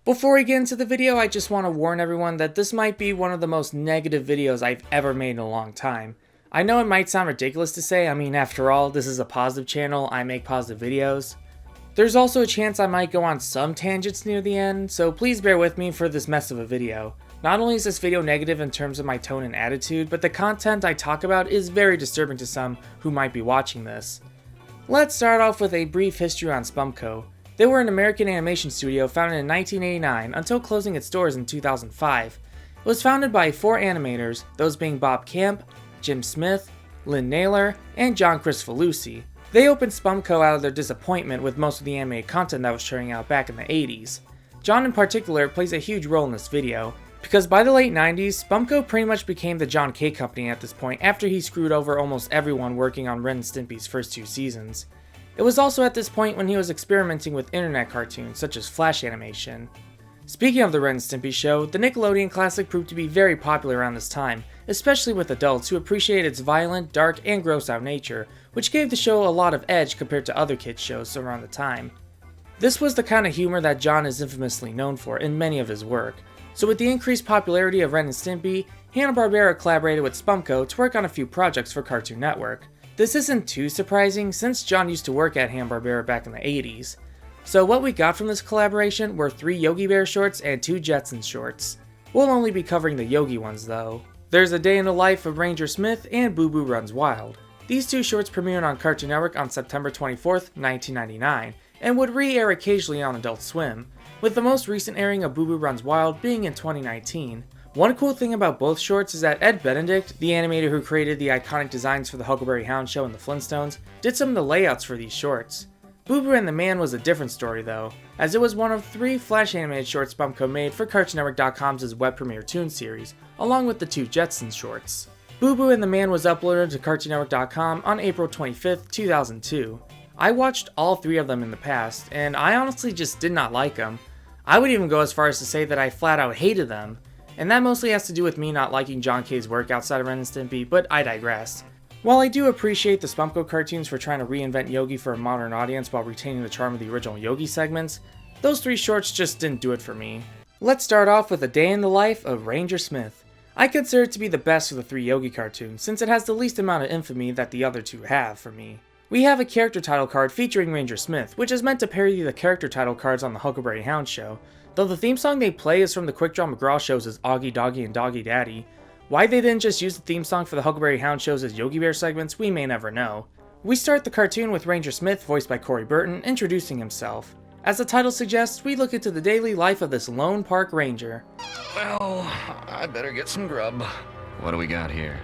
Before we get into the video, I just want to warn everyone that this might be one of the most negative videos I've ever made in a long time. I know it might sound ridiculous to say, after all, this is a positive channel, I make positive videos. There's also a chance I might go on some tangents near the end, so please bear with me for this mess of a video. Not only is this video negative in terms of my tone and attitude, but the content I talk about is very disturbing to some who might be watching this. Let's start off with a brief history on Spumco. They were an American animation studio founded in 1989 until closing its doors in 2005. It was founded by 4 animators, those being Bob Camp, Jim Smith, Lynn Naylor, and John Kricfalusi. They opened Spumco out of their disappointment with most of the animated content that was churning out back in the 80s. John in particular plays a huge role in this video, because by the late 90s, Spumco pretty much became the John K. Company at this point after he screwed over almost everyone working on Ren and Stimpy's first 2 seasons. It was also at this point when he was experimenting with internet cartoons such as Flash animation. Speaking of the Ren and Stimpy show, the Nickelodeon classic proved to be very popular around this time, especially with adults who appreciated its violent, dark, and gross out nature, which gave the show a lot of edge compared to other kids shows around the time. This was the kind of humor that John is infamously known for in many of his work, so with the increased popularity of Ren and Stimpy, Hanna-Barbera collaborated with Spumco to work on a few projects for Cartoon Network. This isn't too surprising since John used to work at Hanna-Barbera back in the 80s. So what we got from this collaboration were 3 Yogi Bear shorts and 2 Jetsons shorts. We'll only be covering the Yogi ones though. There's A Day in the Life of Ranger Smith and Boo Boo Runs Wild. These 2 shorts premiered on Cartoon Network on September 24th, 1999, and would re-air occasionally on Adult Swim, with the most recent airing of Boo Boo Runs Wild being in 2019. One cool thing about both shorts is that Ed Benedict, the animator who created the iconic designs for the Huckleberry Hound show and the Flintstones, did some of the layouts for these shorts. Boo Boo and the Man was a different story though, as it was one of 3 Flash animated shorts Spumco made for CartoonNetwork.com's web premiere Toon series, along with the 2 Jetsons shorts. Boo Boo and the Man was uploaded to CartoonNetwork.com on April 25th, 2002. I watched all 3 of them in the past, and I honestly just did not like them. I would even go as far as to say that I flat out hated them. And that mostly has to do with me not liking John K's work outside of Ren and Stimpy, but I digress. While I do appreciate the Spumco cartoons for trying to reinvent Yogi for a modern audience while retaining the charm of the original Yogi segments, those 3 shorts just didn't do it for me. Let's start off with A Day in the Life of Ranger Smith. I consider it to be the best of the 3 Yogi cartoons since it has the least amount of infamy that the other 2 have for me. We have a character title card featuring Ranger Smith, which is meant to parody the character title cards on the Huckleberry Hound show, though the theme song they play is from the Quick Draw McGraw shows as Augie Doggy and Doggy Daddy. Why they didn't just use the theme song for the Huckleberry Hound shows as Yogi Bear segments, we may never know. We start the cartoon with Ranger Smith, voiced by Corey Burton, introducing himself. As the title suggests, we look into the daily life of this lone park ranger. Well, I better get some grub. What do we got here?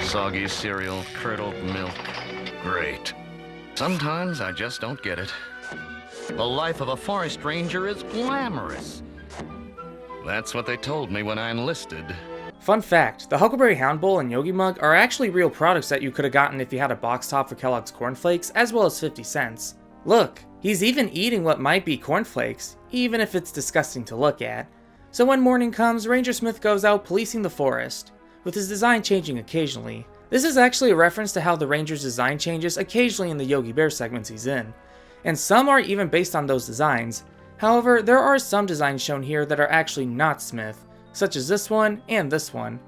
Soggy cereal, curdled milk. Great. Sometimes I just don't get it. The life of a forest ranger is glamorous. That's what they told me when I enlisted. Fun fact, the Huckleberry Hound Bowl and Yogi Mug are actually real products that you could have gotten if you had a box top for Kellogg's Corn Flakes, as well as 50 cents. Look, he's even eating what might be cornflakes, even if it's disgusting to look at. So when morning comes, Ranger Smith goes out policing the forest, with his design changing occasionally. This is actually a reference to how the Ranger's design changes occasionally in the Yogi Bear segments he's in, and some are even based on those designs. However, there are some designs shown here that are actually not Smith, such as this one and this one.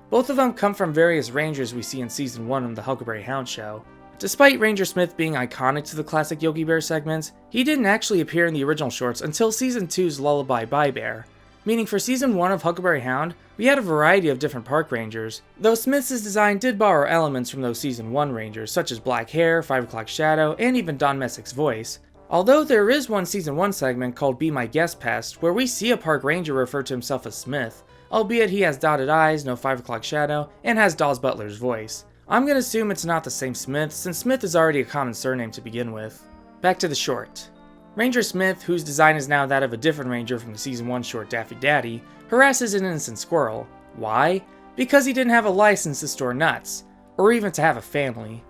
Both of them come from various Rangers we see in Season 1 of the Huckleberry Hound show. Despite Ranger Smith being iconic to the classic Yogi Bear segments, he didn't actually appear in the original shorts until Season 2's Lullaby Bye Bear. Meaning for Season 1 of Huckleberry Hound, we had a variety of different park rangers, though Smith's design did borrow elements from those Season 1 rangers such as Black Hair, 5 O'Clock Shadow, and even Don Messick's voice. Although there is one Season 1 segment called Be My Guest Pest where we see a park ranger refer to himself as Smith, albeit he has dotted eyes, no 5 O'Clock Shadow, and has Dolls Butler's voice. I'm gonna assume it's not the same Smith since Smith is already a common surname to begin with. Back to the short. Ranger Smith, whose design is now that of a different ranger from the Season 1 short Daffy Daddy, harasses an innocent squirrel. Why? Because he didn't have a license to store nuts, or even to have a family.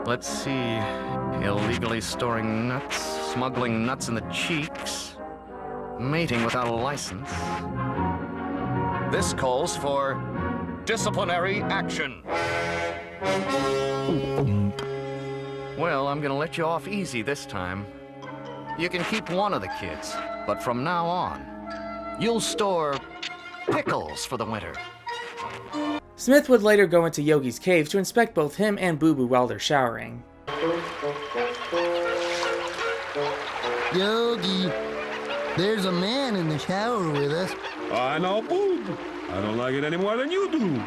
Let's see. Illegally storing nuts, smuggling nuts in the cheeks, mating without a license. This calls for disciplinary action. Well, I'm gonna let you off easy this time. You can keep one of the kids, but from now on, you'll store pickles for the winter. Smith would later go into Yogi's cave to inspect both him and Boo Boo while they're showering. Yogi, there's a man in the shower with us. I know, Boob. I don't like it any more than you do.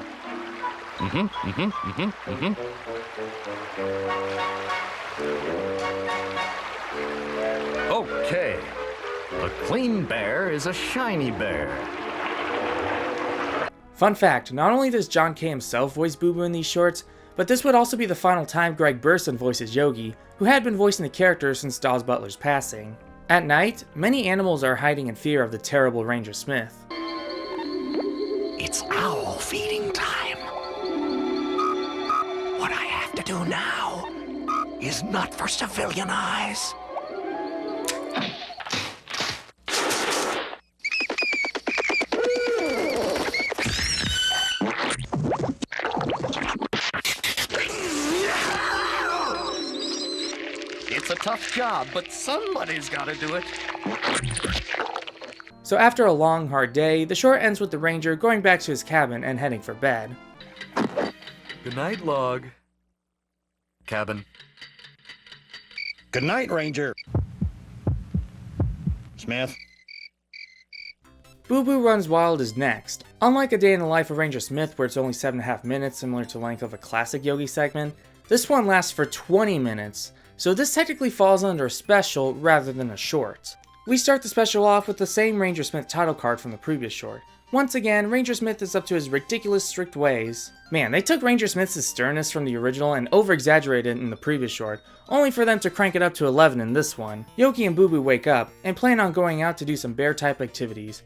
Okay. A clean bear is a shiny bear. Fun fact, not only does John K himself voice Boo Boo in these shorts, but this would also be the final time Greg Burson voices Yogi, who had been voicing the character since Dawes Butler's passing. At night, many animals are hiding in fear of the terrible Ranger Smith. It's owl feeding time. What I have to do now is not for civilian eyes. It's a tough job, but somebody's gotta do it. So after a long, hard day, the short ends with the Ranger going back to his cabin and heading for bed. Good night, Log. Cabin. Good night, Ranger. Smith. Boo Boo Runs Wild is next. Unlike A Day in the Life of Ranger Smith, where it's only 7.5 minutes, similar to the length of a classic Yogi segment, this one lasts for 20 minutes, so this technically falls under a special rather than a short. We start the special off with the same Ranger Smith title card from the previous short. Once again, Ranger Smith is up to his ridiculous strict ways. Man, they took Ranger Smith's sternness from the original and over-exaggerated it in the previous short, only for them to crank it up to 11 in this one. Yogi and Boo Boo wake up, and plan on going out to do some bear-type activities.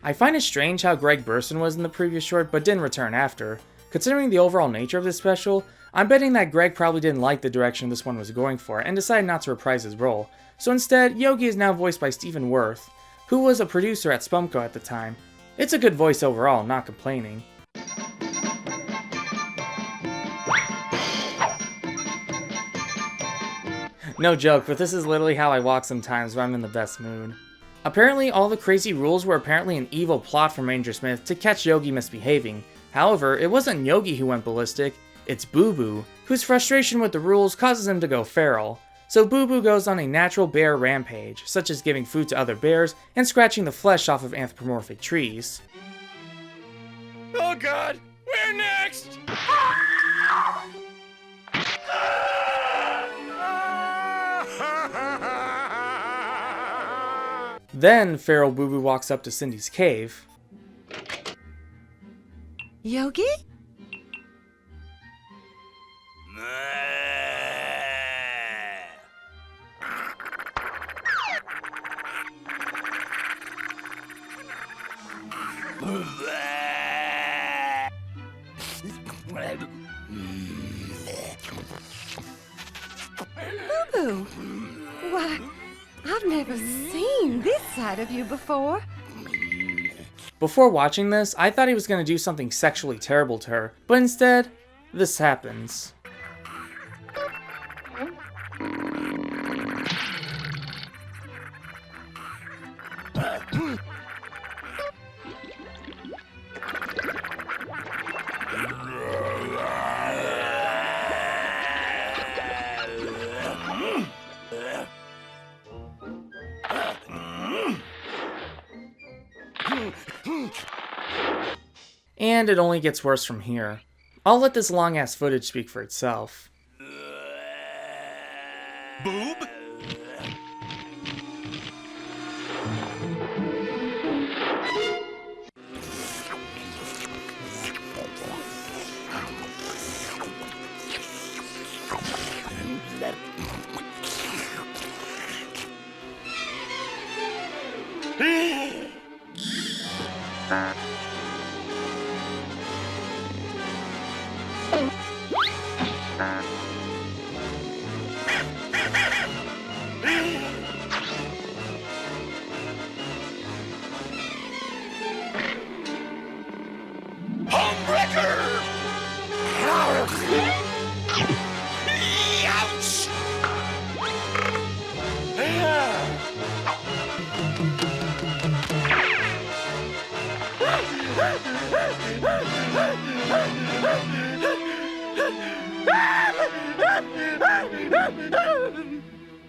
I find it strange how Greg Burson was in the previous short but didn't return after. Considering the overall nature of this special, I'm betting that Greg probably didn't like the direction this one was going for and decided not to reprise his role. So instead, Yogi is now voiced by Stephen Worth, who was a producer at Spumco at the time. It's a good voice overall, not complaining. No joke, but this is literally how I walk sometimes when I'm in the best mood. Apparently, all the crazy rules were apparently an evil plot from Ranger Smith to catch Yogi misbehaving. However, it wasn't Yogi who went ballistic, it's Boo Boo, whose frustration with the rules causes him to go feral. So Boo Boo goes on a natural bear rampage, such as giving food to other bears and scratching the flesh off of anthropomorphic trees. Oh God, where next? Then, feral Boo Boo walks up to Cindy's cave. Yogi? Boo-boo! Why, I've never seen this side of you before. Before watching this, I thought he was going to do something sexually terrible to her, but instead, this happens. And it only gets worse from here. I'll let this long-ass footage speak for itself. Boob?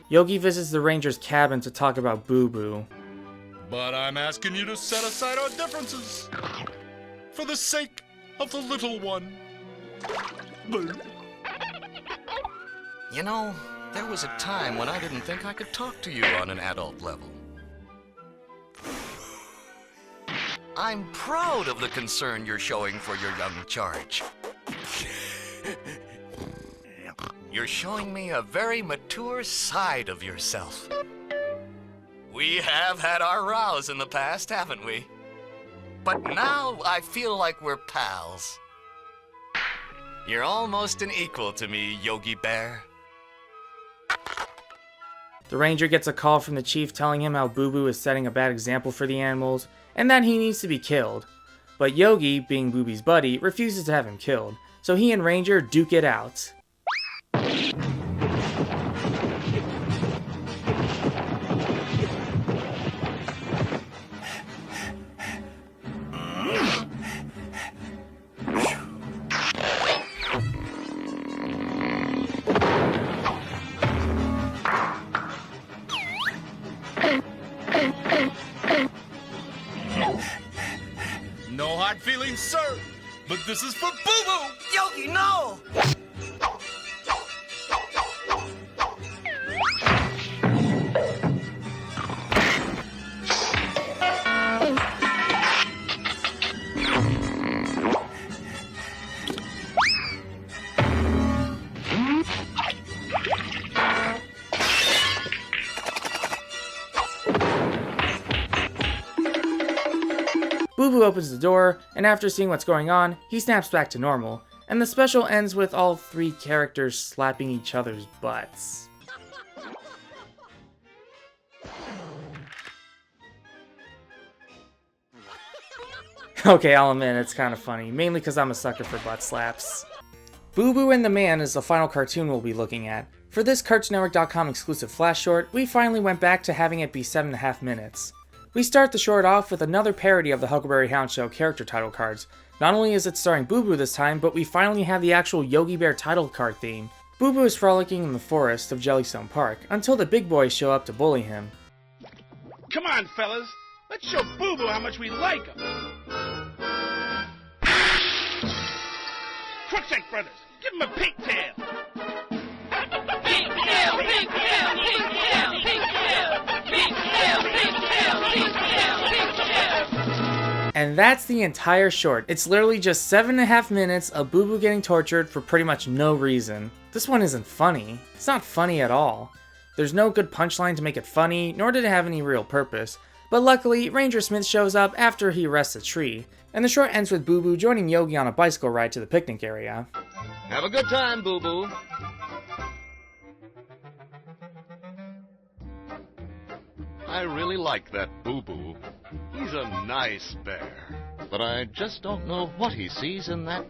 Yogi visits the Ranger's cabin to talk about Boo Boo. But I'm asking you to set aside our differences for the sake of the little one. You know, there was a time when I didn't think I could talk to you on an adult level. I'm proud of the concern you're showing for your young charge. You're showing me a very mature side of yourself. We have had our rows in the past, haven't we? But now I feel like we're pals. You're almost an equal to me, Yogi Bear. The Ranger gets a call from the chief telling him how Boo Boo is setting a bad example for the animals, and that he needs to be killed. But Yogi, being Boo Boo's buddy, refuses to have him killed, so he and Ranger duke it out. No hard feelings, sir, but this is for Boo Boo! Yogi, no! Boo Boo opens the door, and after seeing what's going on, he snaps back to normal, and the special ends with all three characters slapping each other's butts. Okay, I'll admit it's kind of funny, mainly because I'm a sucker for butt slaps. Boo Boo and the Man is the final cartoon we'll be looking at. For this CartoonNetwork.com exclusive flash short, we finally went back to having it be 7.5 minutes. We start the short off with another parody of the Huckleberry Hound Show character title cards. Not only is it starring Boo Boo this time, but we finally have the actual Yogi Bear title card theme. Boo Boo is frolicking in the forest of Jellystone Park, until the big boys show up to bully him. Come on, fellas. Let's show Boo Boo how much we like him. Crookshank Brothers, give him a pigtail. Pigtail, pigtail, pigtail, pigtail, pigtail, pigtail, pigtail, pigtail. And that's the entire short. It's literally just 7.5 minutes of Boo Boo getting tortured for pretty much no reason. This one isn't funny. It's not funny at all. There's no good punchline to make it funny, nor did it have any real purpose. But luckily, Ranger Smith shows up after he arrests a tree, and the short ends with Boo Boo joining Yogi on a bicycle ride to the picnic area. Have a good time, Boo Boo. I really like that Boo Boo. He's a nice bear. But I just don't know what he sees in that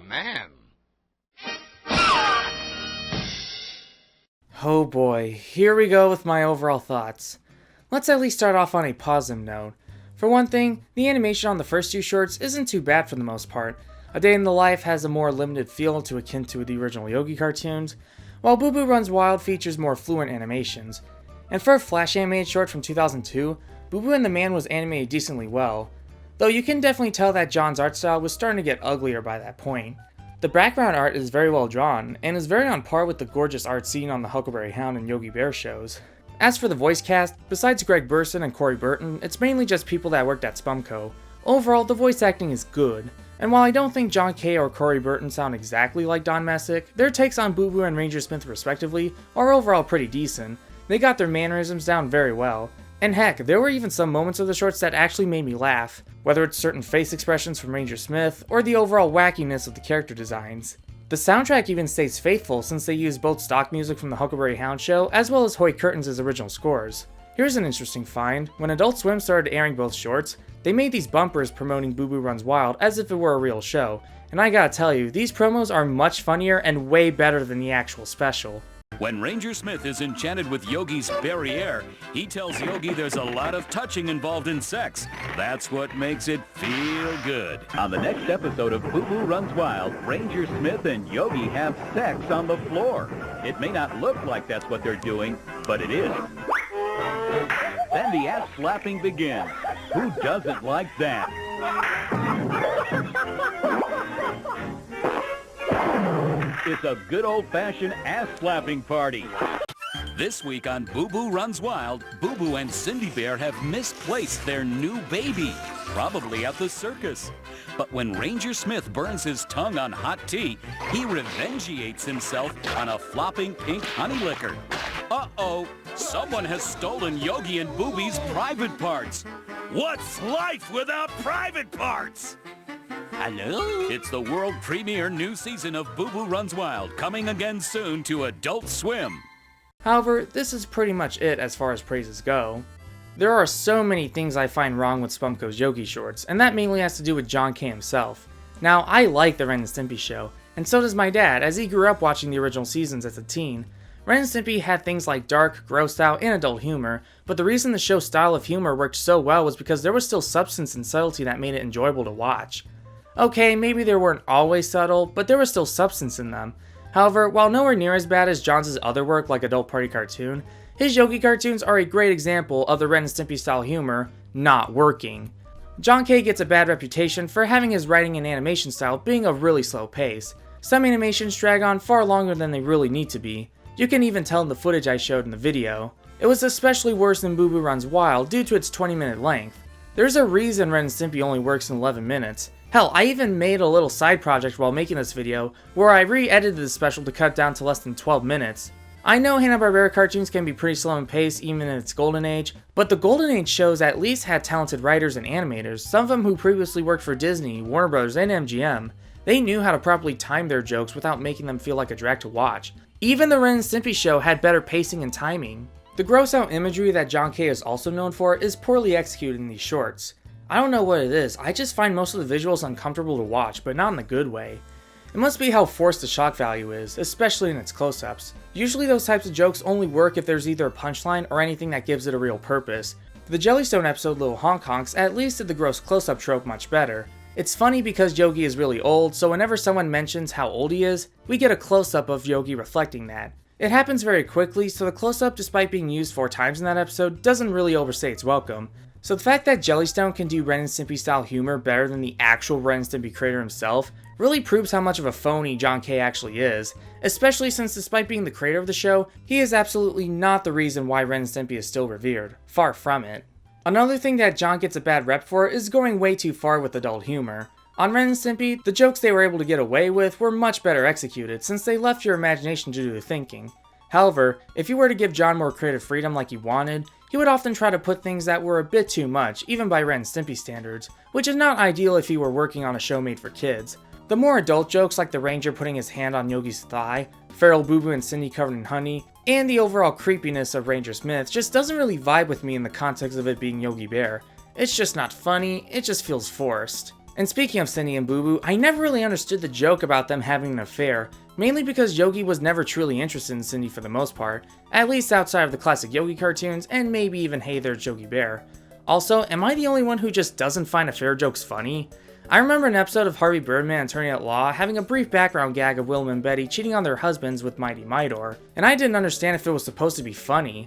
man. Oh boy, here we go with my overall thoughts. Let's at least start off on a positive note. For one thing, the animation on the first two shorts isn't too bad for the most part. A Day in the Life has a more limited feel to akin to the original Yogi cartoons, while Boo Boo Runs Wild features more fluent animations. And for a Flash animated short from 2002, Boo Boo and the Man was animated decently well, though you can definitely tell that John's art style was starting to get uglier by that point. The background art is very well drawn, and is very on par with the gorgeous art seen on the Huckleberry Hound and Yogi Bear shows. As for the voice cast, besides Greg Burson and Corey Burton, it's mainly just people that worked at Spumco. Overall, the voice acting is good, and while I don't think John Kay or Corey Burton sound exactly like Don Messick, their takes on Boo Boo and Ranger Smith respectively are overall pretty decent. They got their mannerisms down very well. And heck, there were even some moments of the shorts that actually made me laugh, whether it's certain face expressions from Ranger Smith, or the overall wackiness of the character designs. The soundtrack even stays faithful since they use both stock music from the Huckleberry Hound show as well as Hoyt Curtins's original scores. Here's an interesting find: when Adult Swim started airing both shorts, they made these bumpers promoting Boo Boo Runs Wild as if it were a real show, and I gotta tell you, these promos are much funnier and way better than the actual special. When Ranger Smith is enchanted with Yogi's Barriere, he tells Yogi there's a lot of touching involved in sex. That's what makes it feel good. On the next episode of Boo Boo Runs Wild, Ranger Smith and Yogi have sex on the floor. It may not look like that's what they're doing, but it is. Then the ass slapping begins. Who doesn't like that? It's a good old-fashioned ass-slapping party. This week on Boo Boo Runs Wild, Boo Boo and Cindy Bear have misplaced their new baby, probably at the circus. But when Ranger Smith burns his tongue on hot tea, he revengiates himself on a flopping pink honey liquor. Uh-oh, someone has stolen Yogi and Booby's private parts. What's life without private parts? Hello? It's the world premiere new season of Boo Boo Runs Wild, coming again soon to Adult Swim. However, this is pretty much it as far as praises go. There are so many things I find wrong with Spumco's Yogi shorts, and that mainly has to do with John K himself. Now, I like the Ren and Stimpy show, and so does my dad, as he grew up watching the original seasons as a teen. Ren and Stimpy had things like dark, grossed out, and adult humor, but the reason the show's style of humor worked so well was because there was still substance and subtlety that made it enjoyable to watch. Okay, maybe they weren't always subtle, but there was still substance in them. However, while nowhere near as bad as Johns' other work like Adult Party Cartoon, his Yogi cartoons are a great example of the Ren and Stimpy style humor not working. John K gets a bad reputation for having his writing and animation style being a really slow pace. Some animations drag on far longer than they really need to be. You can even tell in the footage I showed in the video. It was especially worse in Boo Boo Runs Wild due to its 20-minute length. There's a reason Ren and Stimpy only works in 11 minutes. Hell, I even made a little side project while making this video where I re-edited the special to cut down to less than 12 minutes. I know Hanna-Barbera cartoons can be pretty slow in pace even in its golden age, but the golden age shows at least had talented writers and animators, some of them who previously worked for Disney, Warner Bros, and MGM. They knew how to properly time their jokes without making them feel like a drag to watch. Even the Ren and Stimpy show had better pacing and timing. The gross out imagery that John K is also known for is poorly executed in these shorts. I don't know what it is, I just find most of the visuals uncomfortable to watch, but not in the good way. It must be how forced the shock value is, especially in its close-ups. Usually those types of jokes only work if there's either a punchline or anything that gives it a real purpose. The Jellystone episode Little Honk Honks at least did the gross close-up trope much better. It's funny because Yogi is really old, so whenever someone mentions how old he is, we get a close-up of Yogi reflecting that. It happens very quickly, so the close-up, despite being used 4 times in that episode, doesn't really overstay its welcome. So the fact that Jellystone can do Ren and Stimpy style humor better than the actual Ren and Stimpy creator himself really proves how much of a phony John K actually is, especially since despite being the creator of the show, he is absolutely not the reason why Ren and Stimpy is still revered. Far from it. Another thing that John gets a bad rep for is going way too far with adult humor. On Ren and Stimpy, the jokes they were able to get away with were much better executed since they left your imagination to do the thinking. However, if you were to give John more creative freedom like he wanted, he would often try to put things that were a bit too much, even by Ren and Stimpy standards, which is not ideal if he were working on a show made for kids. The more adult jokes like the Ranger putting his hand on Yogi's thigh, feral Boo Boo and Cindy covered in honey, and the overall creepiness of Ranger Smith just doesn't really vibe with me in the context of it being Yogi Bear. It's just not funny, it just feels forced. And speaking of Cindy and Boo Boo, I never really understood the joke about them having an affair, mainly because Yogi was never truly interested in Cindy for the most part, at least outside of the classic Yogi cartoons and maybe even Hey There's Yogi Bear. Also, am I the only one who just doesn't find affair jokes funny? I remember an episode of Harvey Birdman Attorney at Law having a brief background gag of Willem and Betty cheating on their husbands with Mighty Midor, and I didn't understand if it was supposed to be funny.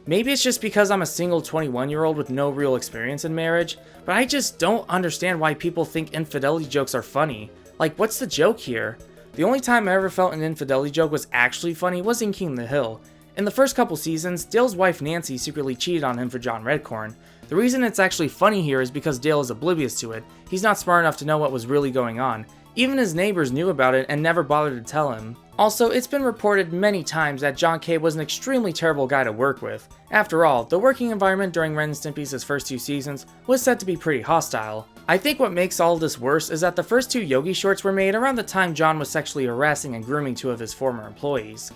Maybe it's just because I'm a single 21-year-old with no real experience in marriage, but I just don't understand why people think infidelity jokes are funny. Like, what's the joke here? The only time I ever felt an infidelity joke was actually funny was in King of the Hill. In the first couple seasons, Dale's wife Nancy secretly cheated on him for John Redcorn. The reason it's actually funny here is because Dale is oblivious to it. He's not smart enough to know what was really going on. Even his neighbors knew about it and never bothered to tell him. Also, it's been reported many times that John K was an extremely terrible guy to work with. After all, the working environment during Ren and Stimpy's first 2 seasons was said to be pretty hostile. I think what makes all this worse is that the first 2 Yogi shorts were made around the time John was sexually harassing and grooming 2 of his former employees.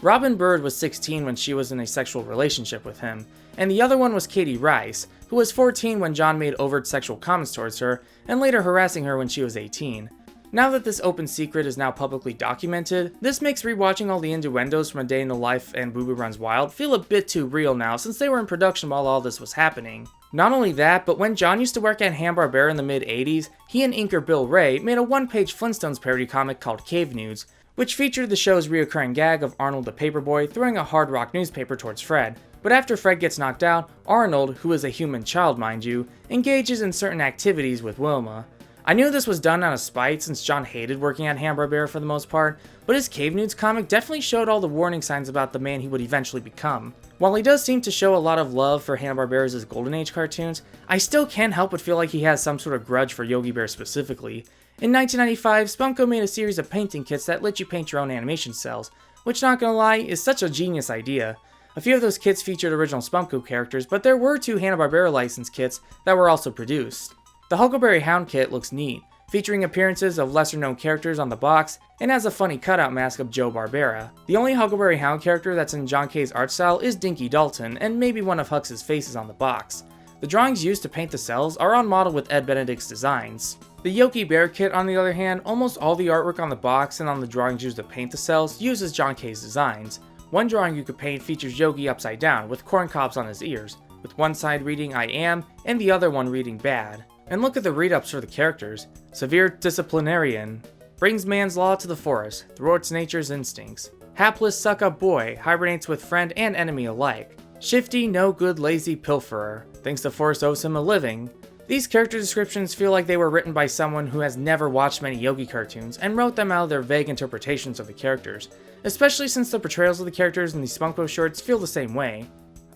Robin Bird was 16 when she was in a sexual relationship with him, and the other one was Katie Rice, who was 14 when John made overt sexual comments towards her, and later harassing her when she was 18. Now that this open secret is now publicly documented, this makes rewatching all the innuendos from A Day in the Life and Boo Boo Runs Wild feel a bit too real now since they were in production while all this was happening. Not only that, but when John used to work at Hanna-Barbera in the mid-80s, he and inker Bill Ray made a one-page Flintstones parody comic called Cave Nudes, which featured the show's reoccurring gag of Arnold the Paperboy throwing a Hard Rock newspaper towards Fred. But after Fred gets knocked out, Arnold, who is a human child mind you, engages in certain activities with Wilma. I knew this was done out of spite since John hated working at Hanna-Barbera for the most part, but his Cave Nudes comic definitely showed all the warning signs about the man he would eventually become. While he does seem to show a lot of love for Hanna-Barbera's Golden Age cartoons, I still can't help but feel like he has some sort of grudge for Yogi Bear specifically. In 1995, Spumco made a series of painting kits that let you paint your own animation cells, which, not gonna lie, is such a genius idea. A few of those kits featured original Spumco characters, but there were 2 Hanna-Barbera licensed kits that were also produced. The Huckleberry Hound kit looks neat, featuring appearances of lesser-known characters on the box, and has a funny cutout mask of Joe Barbera. The only Huckleberry Hound character that's in John K's art style is Dinky Dalton, and maybe one of Huck's faces on the box. The drawings used to paint the cells are on model with Ed Benedict's designs. The Yogi Bear kit, on the other hand, almost all the artwork on the box and on the drawings used to paint the cells uses John K's designs. One drawing you could paint features Yogi upside down, with corn cobs on his ears, with one side reading I am, and the other one reading bad. And look at the read-ups for the characters. Severe disciplinarian. Brings man's law to the forest, thwarts nature's instincts. Hapless suck-up boy, hibernates with friend and enemy alike. Shifty, no-good, lazy pilferer. Thinks the forest owes him a living. These character descriptions feel like they were written by someone who has never watched many Yogi cartoons and wrote them out of their vague interpretations of the characters, especially since the portrayals of the characters in the Spumco shorts feel the same way.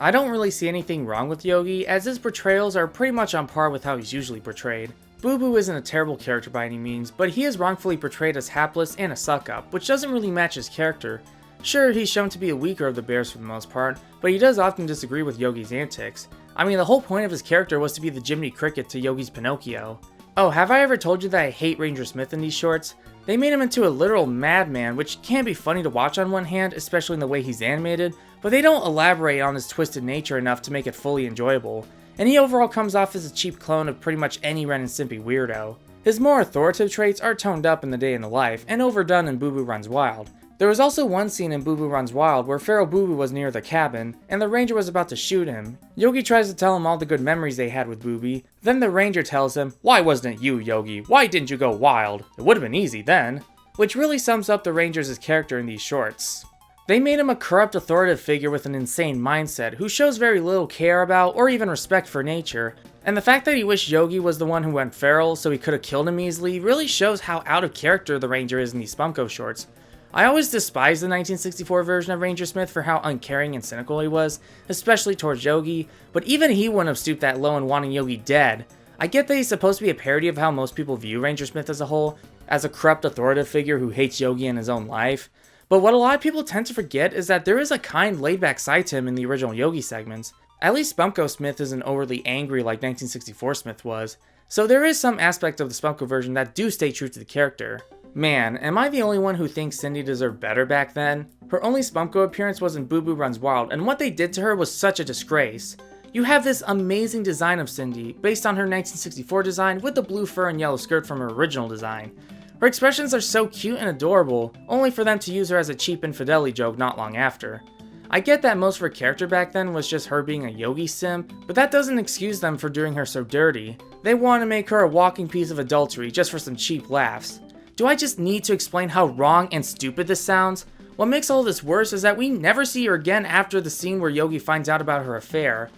I don't really see anything wrong with Yogi, as his portrayals are pretty much on par with how he's usually portrayed. Boo Boo isn't a terrible character by any means, but he is wrongfully portrayed as hapless and a suck-up, which doesn't really match his character. Sure, he's shown to be a weaker of the bears for the most part, but he does often disagree with Yogi's antics. I mean, the whole point of his character was to be the Jiminy Cricket to Yogi's Pinocchio. Oh, have I ever told you that I hate Ranger Smith in these shorts? They made him into a literal madman, which can be funny to watch on one hand, especially in the way he's animated, but they don't elaborate on his twisted nature enough to make it fully enjoyable, and he overall comes off as a cheap clone of pretty much any Ren and Stimpy weirdo. His more authoritative traits are toned up in The Day in the Life, and overdone in Boo Boo Runs Wild. There was also one scene in Boo Boo Runs Wild where Feral Boo Boo was near the cabin, and the ranger was about to shoot him. Yogi tries to tell him all the good memories they had with Boobie, then the ranger tells him, "Why wasn't it you, Yogi? Why didn't you go wild? It would have been easy then." Which really sums up the ranger's character in these shorts. They made him a corrupt authoritative figure with an insane mindset who shows very little care about or even respect for nature, and the fact that he wished Yogi was the one who went feral so he could have killed him easily really shows how out of character the ranger is in these Spumco shorts. I always despised the 1964 version of Ranger Smith for how uncaring and cynical he was, especially towards Yogi, but even he wouldn't have stooped that low in wanting Yogi dead. I get that he's supposed to be a parody of how most people view Ranger Smith as a whole, as a corrupt authoritative figure who hates Yogi in his own life, but what a lot of people tend to forget is that there is a kind, laid-back side to him in the original Yogi segments. At least Spumco Smith isn't overly angry like 1964 Smith was, so there is some aspect of the Spumco version that do stay true to the character. Man, am I the only one who thinks Cindy deserved better back then? Her only Spumco appearance was in Boo Boo Runs Wild, and what they did to her was such a disgrace. You have this amazing design of Cindy, based on her 1964 design with the blue fur and yellow skirt from her original design. Her expressions are so cute and adorable, only for them to use her as a cheap infidelity joke not long after. I get that most of her character back then was just her being a Yogi simp, but that doesn't excuse them for doing her so dirty. They want to make her a walking piece of adultery just for some cheap laughs. Do I just need to explain how wrong and stupid this sounds? What makes all this worse is that we never see her again after the scene where Yogi finds out about her affair.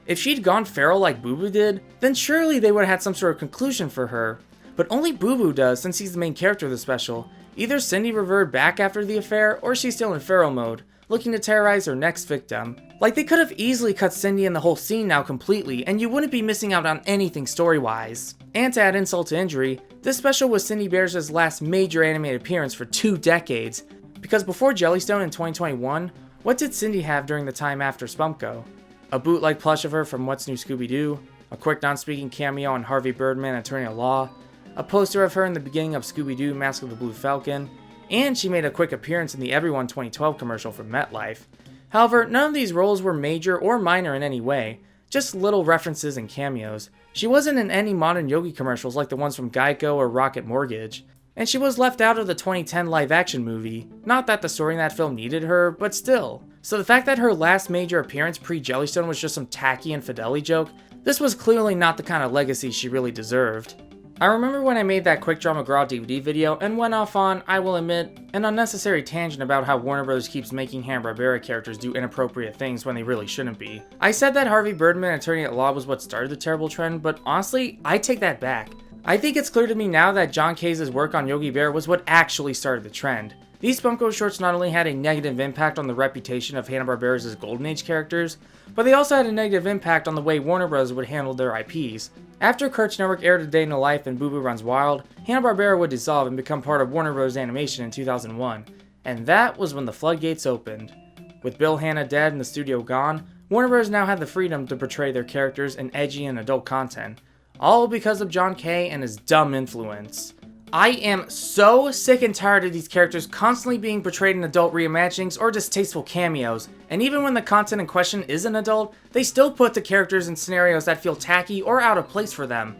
If she'd gone feral like Boo Boo did, then surely they would have had some sort of conclusion for her. But only Boo Boo does, since he's the main character of the special. Either Cindy reverted back after the affair, or she's still in feral mode, looking to terrorize her next victim. Like, they could have easily cut Cindy and the whole scene now completely, and you wouldn't be missing out on anything story-wise. And to add insult to injury, this special was Cindy Bears' last major animated appearance for 2 decades. Because before Jellystone in 2021, what did Cindy have during the time after Spumco? A bootleg plush of her from What's New Scooby-Doo, a quick non-speaking cameo on Harvey Birdman Attorney at Law, a poster of her in the beginning of Scooby-Doo Mask of the Blue Falcon, and she made a quick appearance in the Everyone 2012 commercial from MetLife. However, none of these roles were major or minor in any way, just little references and cameos. She wasn't in any modern Yogi commercials like the ones from Geico or Rocket Mortgage. and she was left out of the 2010 live-action movie. Not that the story in that film needed her, but still. So the fact that her last major appearance pre-Jellystone was just some tacky infidelity joke, this was clearly not the kind of legacy she really deserved. I remember when I made that Quick Draw McGraw DVD video and went off on, I will admit, an unnecessary tangent about how Warner Bros. Keeps making Hanna-Barbera characters do inappropriate things when they really shouldn't be. I said that Harvey Birdman, Attorney at Law, was what started the terrible trend, but honestly, I take that back. I think it's clear to me now that John Cazes' work on Yogi Bear was what actually started the trend. These Spumco shorts not only had a negative impact on the reputation of Hanna-Barbera's Golden Age characters, but they also had a negative impact on the way Warner Bros. Would handle their IPs. After Cartoon Network aired A Day in the Life and Boo Boo Runs Wild, Hanna-Barbera would dissolve and become part of Warner Bros. Animation in 2001, and that was when the floodgates opened. With Bill Hanna dead and the studio gone, Warner Bros. Now had the freedom to portray their characters in edgy and adult content, all because of John K. and his dumb influence. I am so sick and tired of these characters constantly being portrayed in adult reimaginings or distasteful cameos, and even when the content in question isn't adult, they still put the characters in scenarios that feel tacky or out of place for them.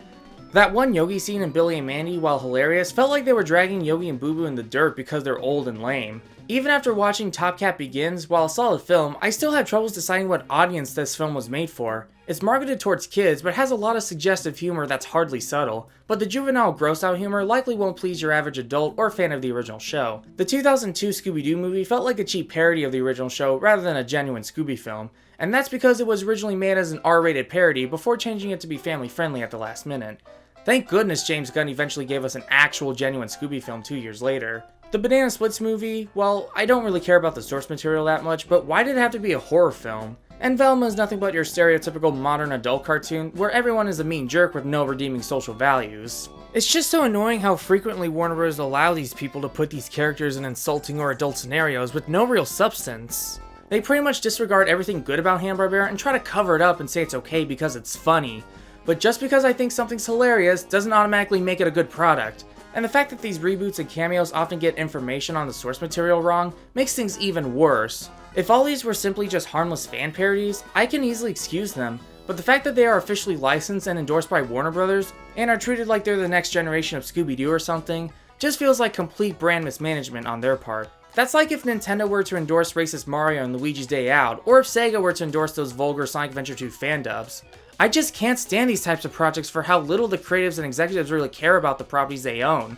That one Yogi scene in Billy and Mandy, while hilarious, felt like they were dragging Yogi and Boo Boo in the dirt because they're old and lame. Even after watching Top Cat Begins, while a solid film, I still had troubles deciding what audience this film was made for. It's marketed towards kids, but has a lot of suggestive humor that's hardly subtle, but the juvenile gross-out humor likely won't please your average adult or fan of the original show. The 2002 Scooby-Doo movie felt like a cheap parody of the original show rather than a genuine Scooby film, and that's because it was originally made as an R-rated parody before changing it to be family-friendly at the last minute. Thank goodness James Gunn eventually gave us an actual genuine Scooby film 2 years later. The Banana Splits movie, well, I don't really care about the source material that much, but why did it have to be a horror film? And Velma is nothing but your stereotypical modern adult cartoon where everyone is a mean jerk with no redeeming social values. It's just so annoying how frequently Warner Bros. Allow these people to put these characters in insulting or adult scenarios with no real substance. They pretty much disregard everything good about Hanna-Barbera and try to cover it up and say it's okay because it's funny. But just because I think something's hilarious doesn't automatically make it a good product. And the fact that these reboots and cameos often get information on the source material wrong makes things even worse. If all these were simply just harmless fan parodies, I can easily excuse them, but the fact that they are officially licensed and endorsed by Warner Bros. And are treated like they're the next generation of Scooby-Doo or something, just feels like complete brand mismanagement on their part. That's like if Nintendo were to endorse racist Mario and Luigi's Day Out, or if Sega were to endorse those vulgar Sonic Adventure 2 fan dubs. I just can't stand these types of projects for how little the creatives and executives really care about the properties they own.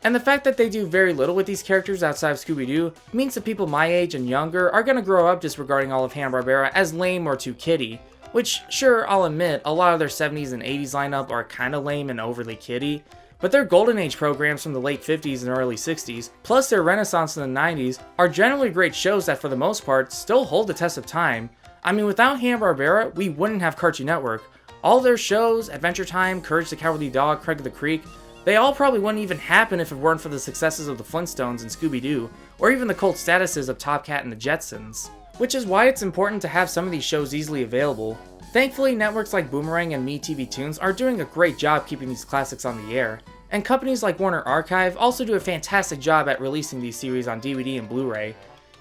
And the fact that they do very little with these characters outside of Scooby-Doo means that people my age and younger are gonna grow up disregarding all of Hanna-Barbera as lame or too kiddie. Which, sure, I'll admit, a lot of their 70s and 80s lineup are kinda lame and overly kiddie, but their Golden Age programs from the late 50s and early 60s, plus their Renaissance in the 90s, are generally great shows that for the most part still hold the test of time. I mean, without Hanna-Barbera, we wouldn't have Cartoon Network. All their shows, Adventure Time, Courage the Cowardly Dog, Craig of the Creek, they all probably wouldn't even happen if it weren't for the successes of the Flintstones and Scooby-Doo, or even the cult statuses of Top Cat and the Jetsons. Which is why it's important to have some of these shows easily available. Thankfully, networks like Boomerang and MeTV Toons are doing a great job keeping these classics on the air, and companies like Warner Archive also do a fantastic job at releasing these series on DVD and Blu-ray.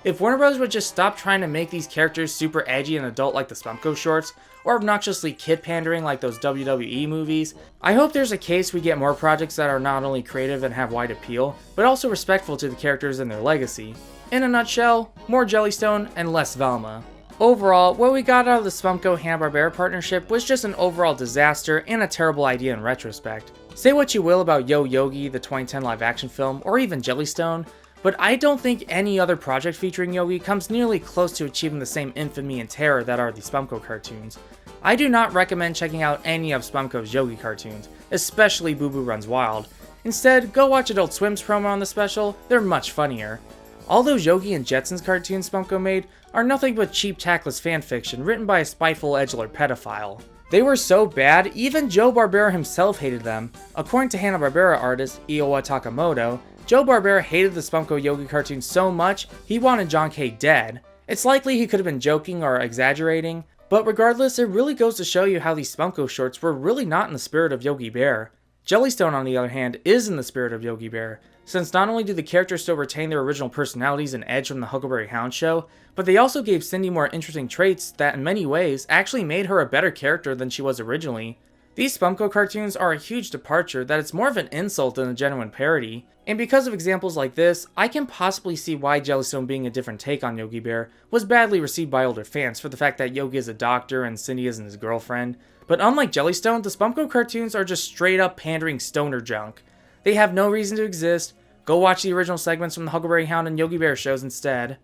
If Warner Bros. Would just stop trying to make these characters super edgy and adult like the Spumco shorts, or obnoxiously kid-pandering like those WWE movies, I hope there's a case we get more projects that are not only creative and have wide appeal, but also respectful to the characters and their legacy. In a nutshell, more Jellystone and less Velma. Overall, what we got out of the Spumco Hanna-Barbera partnership was just an overall disaster and a terrible idea in retrospect. Say what you will about Yo Yogi, the 2010 live-action film, or even Jellystone, but I don't think any other project featuring Yogi comes nearly close to achieving the same infamy and terror that are the Spumco cartoons. I do not recommend checking out any of Spumco's Yogi cartoons, especially Boo Boo Runs Wild. Instead, go watch Adult Swim's promo on the special, they're much funnier. All those Yogi and Jetsons cartoons Spumco made are nothing but cheap, tactless fanfiction written by a spiteful, edgelord pedophile. They were so bad, even Joe Barbera himself hated them. According to Hanna-Barbera artist Iowa Takamoto, Joe Barbera hated the Spumco Yogi cartoon so much, he wanted John K. dead. It's likely he could have been joking or exaggerating, but regardless, it really goes to show you how these Spumco shorts were really not in the spirit of Yogi Bear. Jellystone, on the other hand, is in the spirit of Yogi Bear, since not only do the characters still retain their original personalities and edge from the Huckleberry Hound show, but they also gave Cindy more interesting traits that in many ways actually made her a better character than she was originally. These Spumco cartoons are a huge departure that it's more of an insult than a genuine parody, and because of examples like this, I can possibly see why Jellystone being a different take on Yogi Bear was badly received by older fans for the fact that Yogi is a doctor and Cindy isn't his girlfriend. But unlike Jellystone, the Spumco cartoons are just straight up pandering stoner junk. They have no reason to exist. Go watch the original segments from the Huckleberry Hound and Yogi Bear shows instead.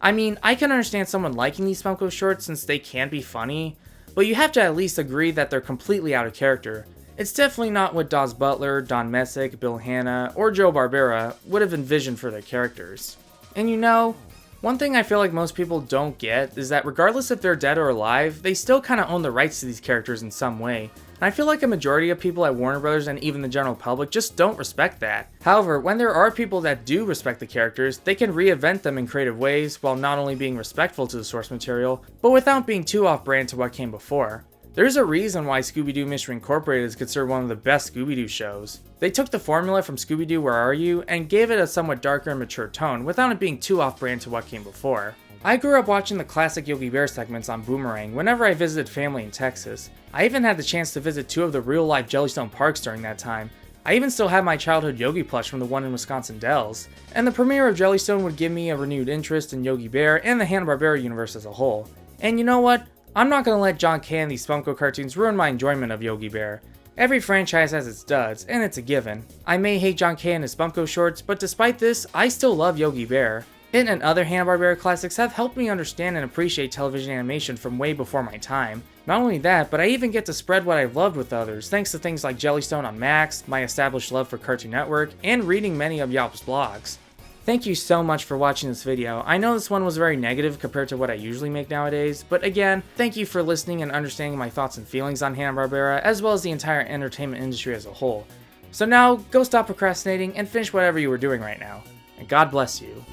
I mean, I can understand someone liking these Spumco shorts since they can be funny, but you have to at least agree that they're completely out of character. It's definitely not what Dawes Butler, Don Messick, Bill Hanna, or Joe Barbera would have envisioned for their characters. And you know, one thing I feel like most people don't get is that regardless if they're dead or alive, they still kinda own the rights to these characters in some way. And I feel like a majority of people at Warner Bros. And even the general public just don't respect that. However, when there are people that do respect the characters, they can reinvent them in creative ways while not only being respectful to the source material, but without being too off-brand to what came before. There's a reason why Scooby-Doo Mystery Incorporated is considered one of the best Scooby-Doo shows. They took the formula from Scooby-Doo Where Are You and gave it a somewhat darker and mature tone without it being too off-brand to what came before. I grew up watching the classic Yogi Bear segments on Boomerang whenever I visited family in Texas. I even had the chance to visit 2 of the real-life Jellystone parks during that time. I even still have my childhood Yogi plush from the one in Wisconsin Dells. And the premiere of Jellystone would give me a renewed interest in Yogi Bear and the Hanna-Barbera universe as a whole. And you know what? I'm not gonna let John K and these Spumco cartoons ruin my enjoyment of Yogi Bear. Every franchise has its duds, and it's a given. I may hate John K and his Spumco shorts, but despite this, I still love Yogi Bear. It and other Hanna-Barbera classics have helped me understand and appreciate television animation from way before my time. Not only that, but I even get to spread what I've loved with others, thanks to things like Jellystone on Max, my established love for Cartoon Network, and reading many of Yelp's blogs. Thank you so much for watching this video. I know this one was very negative compared to what I usually make nowadays, but again, thank you for listening and understanding my thoughts and feelings on Hanna-Barbera, as well as the entire entertainment industry as a whole. So now, go stop procrastinating and finish whatever you were doing right now. And God bless you.